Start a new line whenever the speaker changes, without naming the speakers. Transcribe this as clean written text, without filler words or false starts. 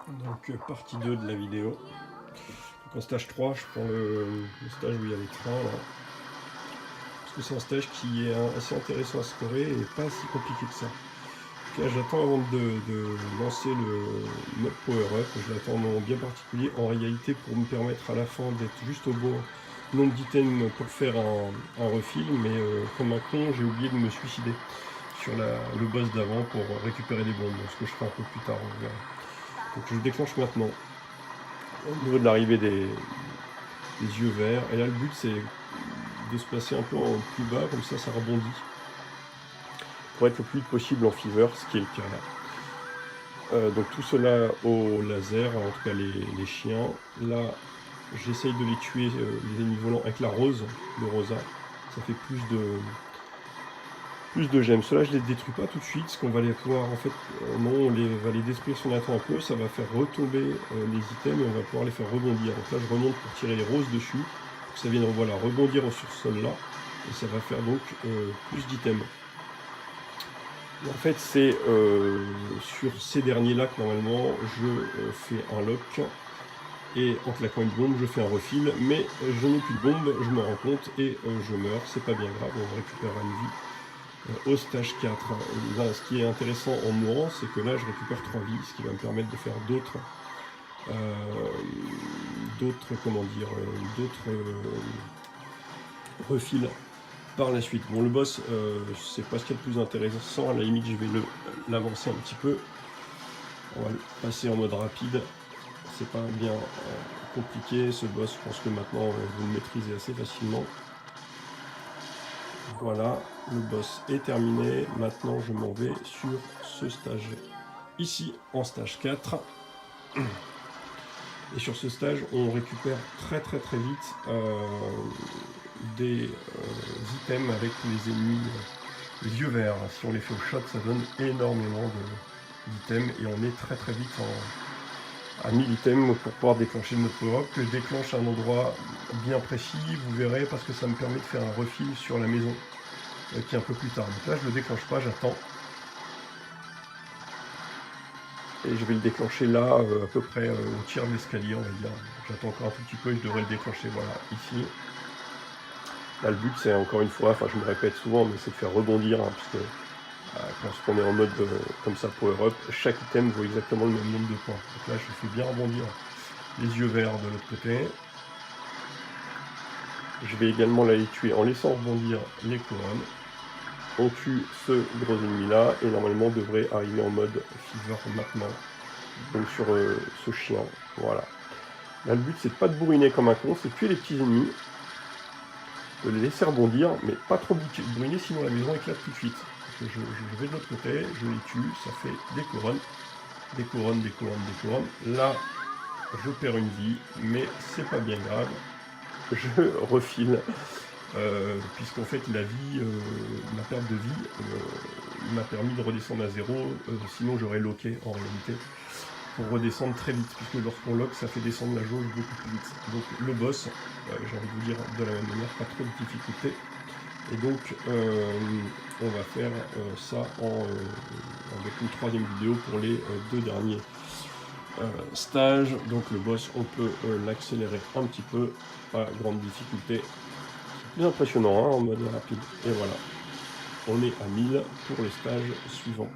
Donc partie 2 de la vidéo. Donc en stage 3, je prends le stage où il y a les trains là. Parce que c'est un stage qui est assez intéressant à scorer et pas si compliqué que ça. Donc là j'attends avant de lancer le mode Power Up, je l'attends un moment bien particulier en réalité pour me permettre à la fin d'être juste au bon nombre d'items pour faire un refill, mais comme un con j'ai oublié de me suicider sur le boss d'avant pour récupérer des bombes, ce que je ferai un peu plus tard, on verra. Donc je le déclenche maintenant au niveau de l'arrivée des yeux verts, et là le but c'est de se placer un peu en plus bas, comme ça rebondit pour être le plus vite possible en fever, ce qui est le cas là. Donc tout cela au laser, en tout cas les chiens. Là j'essaye de les tuer, les ennemis volants, avec la rose, le rosa, ça fait plus de gemmes. Ceux-là, je les détruis pas tout de suite, parce qu'on va les pouvoir, en fait, non, on va les détruire si on attend un peu, ça va faire retomber les items et on va pouvoir les faire rebondir. Donc là, je remonte pour tirer les roses dessus, pour que ça vienne, voilà, rebondir sur ce sol-là, et ça va faire donc plus d'items. En fait, c'est sur ces derniers-là que normalement, je fais un lock, et en claquant une bombe, je fais un refill, mais je n'ai plus de bombe, je me rends compte, et je meurs, c'est pas bien grave, on récupérera une vie au stage 4. Là, ce qui est intéressant en mourant, c'est que là je récupère 3 vies, ce qui va me permettre de faire d'autres comment dire, d'autres refils par la suite. Bon, le boss, c'est pas ce qu'il y a de plus intéressant, à la limite je vais l'avancer un petit peu. On va le passer en mode rapide, c'est pas bien compliqué ce boss, je pense que maintenant vous le maîtrisez assez facilement. Voilà, le boss est terminé. Maintenant, je m'en vais sur ce stage ici, en stage 4. Et sur ce stage, on récupère très vite des items avec les ennemis, les yeux verts. Si on les fait au shot, ça donne énormément d'items. Et on est très vite à 1000 items pour pouvoir déclencher notre power-up, que je déclenche à un endroit bien précis, vous verrez, parce que ça me permet de faire un refill sur la maison. Qui est un peu plus tard. Donc là, je le déclenche pas, j'attends. Et je vais le déclencher là, à peu près au tiers de l'escalier, on va dire. J'attends encore un tout petit peu et je devrais le déclencher, voilà, ici. Là, le but, c'est encore une fois, enfin, je me répète souvent, mais c'est de faire rebondir, hein, puisque quand on est en mode comme ça, power-up, chaque item vaut exactement le même nombre de points. Donc là, je fais bien rebondir les yeux verts de l'autre côté. Je vais également les tuer en laissant rebondir les couronnes. On tue ce gros ennemi là et normalement on devrait arriver en mode fever maintenant, donc sur ce chien, voilà. Là le but c'est de pas de bourriner comme un con, c'est de tuer les petits ennemis, de les laisser rebondir, mais pas trop bourriner sinon la maison éclate tout de suite. Je vais de l'autre côté, je les tue, ça fait des couronnes, des couronnes, des couronnes, des couronnes. Là je perds une vie, mais c'est pas bien grave, je refile. Puisqu'en fait la vie, la perte de vie m'a permis de redescendre à 0, sinon j'aurais locké en réalité, pour redescendre très vite, puisque lorsqu'on lock ça fait descendre la jauge beaucoup plus vite. Donc le boss, j'ai envie de vous dire de la même manière, pas trop de difficultés, et donc on va faire ça avec une troisième vidéo pour les deux derniers stages. Donc le boss on peut l'accélérer un petit peu, pas grande difficulté. Plus impressionnant hein, en mode rapide. Et voilà, on est à 1000 pour le stage suivant.